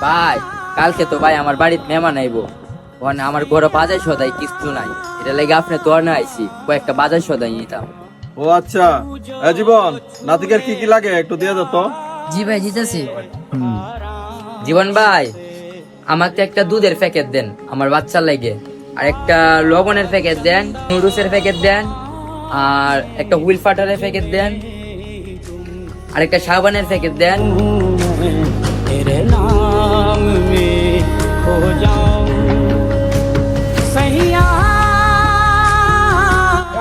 ভাই কালকে তো ভাই আমার বাড়িতে মেহমান আইবো, ওখানে আমার ঘরে বাজার সদাই কিছু নাই, এটা লেগে আপনি তো আর না আইছি কয়েকটা বাজার সদাই নিতাম। ও আচ্ছা, জীবন নাতিকের কি কি লাগে একটু দিয়ে দাও তো। জি ভাই দিতেছি। জীবন ভাই আমাকে একটা দুধের প্যাকেট দেন আমার বাচ্চার লাগে, আর একটা লবণের প্যাকেট দেন, নুডলসের প্যাকেট দেন, আর একটা হুইল ফাটারের প্যাকেট দেন, আর একটা সাবানের প্যাকেট দেন।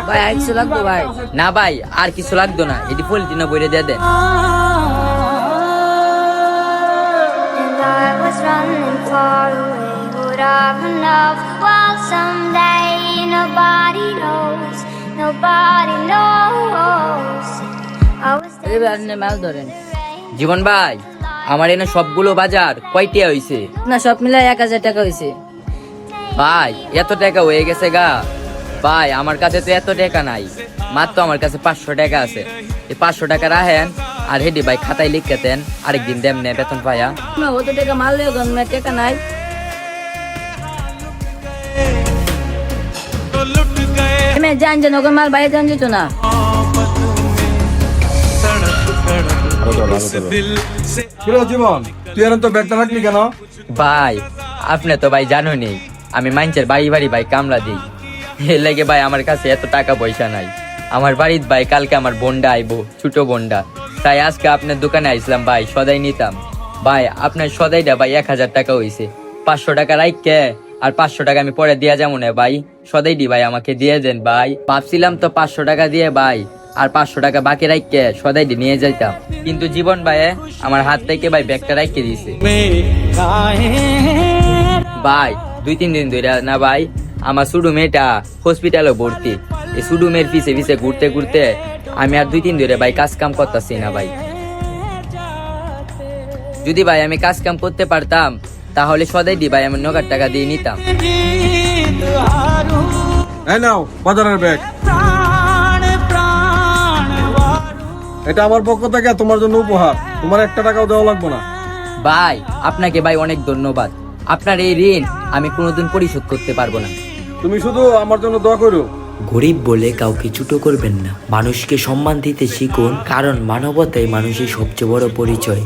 ভাই আর কিছু লাগবে ভাই? না ভাই আর কিছু লাগতো না, এটি পলিথিনে বইরে দিয়ে দেন। And I was running far away. Would I run off? Well, someday nobody knows. Nobody knows. I was এই ভাই আপনি মাল ধরেন। জীবন ভাই আমার এনে সবগুলো বাজার কয়টিয়া হইছে? না সব মিলাই 1000 টাকা হয়েছে। ভাই এত টাকা হয়ে গেছে গা। ভাই আমার কাছে তো এত টাকা নাই, মাত্র আমার কাছে 500 টাকা আছে। এই 500 টাকা রাখেন, আর হেডি ভাই খাতায় লিখে দেন, আরেকদিন দেন নে বেতন পায়া। না অত টাকা মাল লিও গন টাকা নাই। আমি জান জান ওকে মাল বাইরে জান যেত না। কিরে জীবন, তুই এখন তো ব্যাগটা রাখলি কেন? ভাই আপনি তো ভাই জানোনি আমি মাইনচের বাড়ি বাড়ি ভাই কামলা দিই, এর লাগে ভাই আমার কাছে এত টাকা পয়সা নাই। আমার বাড়ির ভাই কালকে আমার বোনটা আইবো, ছোট বোনটা, তাই আজকে আপনার দোকানে আইছিলাম ভাই সদাই নিতাম। ভাই আপনার সদাইটা ভাই 1000 টাকা হইছে, 500 টাকা রাইখে আর 500 টাকা আমি পরে দিয়া যাবো না ভাই, সদাইটি ভাই আমাকে দিয়ে দেন ভাই। ভাবছিলাম তো 500 টাকা দিয়ে ভাই আর 500 টাকা বাকি রাইখে সদাইটি নিয়ে যাইতাম, কিন্তু জীবন ভাই আমার হাত থেকে ভাই ব্যাগটা রাইখে দিছে। ভাই 2-3 দিন ধরে না ভাই আমার সুডু মেয়েটা হসপিটালে ভর্তি, এই সুডু মেয়ের পিছে পিছে ঘুরতে ঘুরতে আমি আর 2-3 ধরে ভাই কাজ কাম করতেছি না ভাই। যদি ভাই আমি কাজ কাম করতে পারতাম তাহলে সদাই দি ভাই আমি 9 টাকা দিয়ে নিতাম। এই নাও বাজারের ব্যাগ, এটা আমার পক্ষ থেকে তোমার জন্য উপহার, তোমার 1 টাকাও দেওয়া লাগবে না। ভাই আপনাকে ভাই অনেক ধন্যবাদ, আপনার এই ঋণ আমি কোনোদিন পরিশোধ করতে পারবো না। তুমি শুধু আমার জন্য দোয়া করো। গরিব বলে কাউকে ছোট করবেন না, মানুষকে সম্মান দিতে শিখুন, কারণ মানবতাই মানুষের সবচেয়ে বড় পরিচয়।